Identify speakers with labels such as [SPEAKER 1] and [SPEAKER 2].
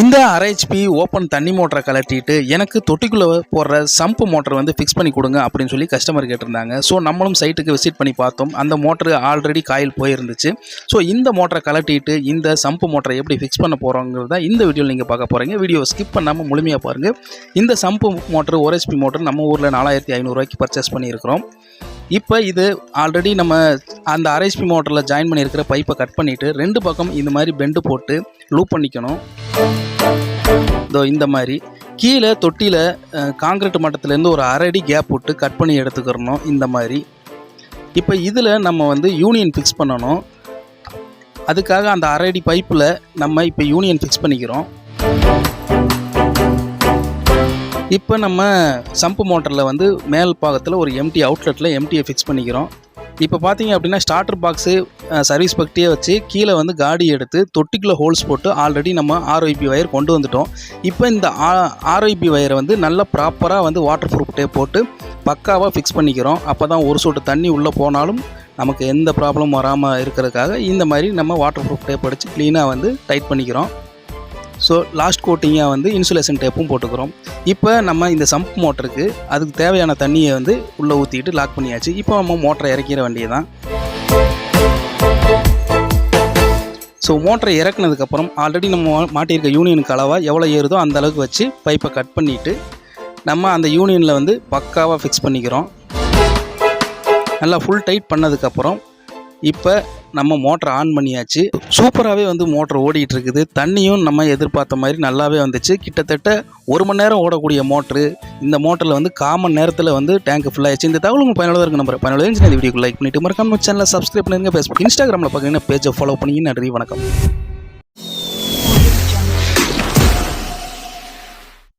[SPEAKER 1] இந்த RHP open தண்ணி மோட்டரை கலட்டிட்டு எனக்கு தொட்டிக்குள்ளே போடுற சம்பு மோட்டர் வந்து ஃபிக்ஸ் பண்ணி கொடுங்க அப்படின்னு சொல்லி கஸ்டமர் கேட்டிருந்தாங்க. ஸோ நம்மளும் சைட்டுக்கு விசிட் பண்ணி பார்த்தோம். அந்த மோட்டரு ஆல்ரெடி காயில் போயிருந்துச்சு. ஸோ இந்த மோட்டரை கலட்டிட்டு இந்த சம்பு மோட்டரை எப்படி ஃபிக்ஸ் பண்ண போகிறோங்கிறத இந்த வீடியோவில் நீங்கள் பார்க்க போகிறீங்க. வீடியோவை ஸ்கிப் பண்ணாமல் முழுமையாக பாருங்கள். இந்த சம்பு மோட்டர் ORHP மோட்டர் நம்ம ஊரில் 4500 ரூபாய்க்கு பர்ச்சேஸ் பண்ணியிருக்கிறோம். இப்போ இது ஆல்ரெடி நம்ம அந்த RHP மோட்டரில் ஜாயின் பண்ணியிருக்கிற பைப்பை கட் பண்ணிவிட்டு 2 பக்கம் இந்த மாதிரி பெண்டு போட்டு லூப் பண்ணிக்கணும். இதோ இந்த மாதிரி கீழே தொட்டியில் காங்கிரீட் மட்டத்துலேருந்து ஒரு 1/2 அடி கேப் விட்டு கட் பண்ணி எடுத்துக்கிறணும். இந்த மாதிரி இப்போ இதில் நம்ம வந்து யூனியன் ஃபிக்ஸ் பண்ணணும். அதுக்காக அந்த 1/2 அடி பைப்பில் நம்ம இப்போ யூனியன் ஃபிக்ஸ் பண்ணிக்கிறோம். இப்போ நம்ம சம்பு மோட்டரில் வந்து மேல் பாகத்தில் ஒரு எம்டி அவுட்லெட்டில் எம்டியை ஃபிக்ஸ் பண்ணிக்கிறோம். இப்போ பார்த்தீங்க அப்படின்னா ஸ்டார்டர் பாக்ஸு சர்வீஸ் பக்டியே வச்சு கீழே வந்து காடி எடுத்து தொட்டிக்குள்ளே ஹோல்ஸ் போட்டு ஆல்ரெடி நம்ம ROP வயர் கொண்டு வந்துட்டோம். இப்போ இந்த ROP வயரை வந்து நல்லா ப்ராப்பராக வந்து வாட்டர் ப்ரூஃப் டேப் போட்டு பக்காவாக ஃபிக்ஸ் பண்ணிக்கிறோம். அப்போ தான் ஒரு சொட்டு தண்ணி உள்ளே போனாலும் நமக்கு எந்த ப்ராப்ளம் வராமல் இருக்கிறதுக்காக இந்த மாதிரி நம்ம வாட்டர் ப்ரூஃப் டேப் அடித்து க்ளீனாக வந்து டைட் பண்ணிக்கிறோம். ஸோ லாஸ்ட் கோட்டிங்காக வந்து இன்சுலேஷன் டேப்பும் போட்டுக்கிறோம். இப்போ நம்ம இந்த சம்ப் மோட்டருக்கு அதுக்கு தேவையான தண்ணியை வந்து உள்ளே ஊற்றிட்டு லாக் பண்ணியாச்சு. இப்போ நம்ம மோட்டரை இறக்கிற வேண்டியதான். ஸோ மோட்டரை இறக்குனதுக்கப்புறம் ஆல்ரெடி நம்ம மாட்டியிருக்க யூனியனுக்கு அளவாக எவ்வளோ ஏறுதோ அந்த அளவுக்கு வச்சு பைப்பை கட் பண்ணிவிட்டு நம்ம அந்த யூனியனில் வந்து பக்காவாக ஃபிக்ஸ் பண்ணிக்கிறோம். நல்லா ஃபுல் டைட் பண்ணதுக்கப்புறம் இப்போ நம்ம மோட்டரை ஆன் பண்ணியாச்சு. சூப்பராகவே வந்து மோட்டர் ஓடிட்டு இருக்குது. தண்ணியும் நம்ம எதிர்பார்த்த மாதிரி நல்லாவே வந்துச்சு. கிட்டத்தட்ட 1 மணி நேரம் ஓடக்கூடிய மோட்ரு. இந்த மோட்டரில் வந்து 1/4 மணி நேரத்தில் வந்து டேங்க் ஃபுல் ஆயிடுச்சு. இந்த தகவல் உங்களுக்கு பயனுள்ளதாக இருக்கு நம்புறேன். பயனுள்ளதாக இருந்துச்சு இந்த வீடியோக்கு லைக் பண்ணிவிட்டு மறக்காம சேனலை சப்ஸ்கிரைப் பண்ணுங்க. ஃபேஸ்புக் இன்ஸ்டாகிராமில் பார்த்தீங்கன்னா பேஜை ஃபாலோ பண்ணிங்க. நன்றி, வணக்கம்.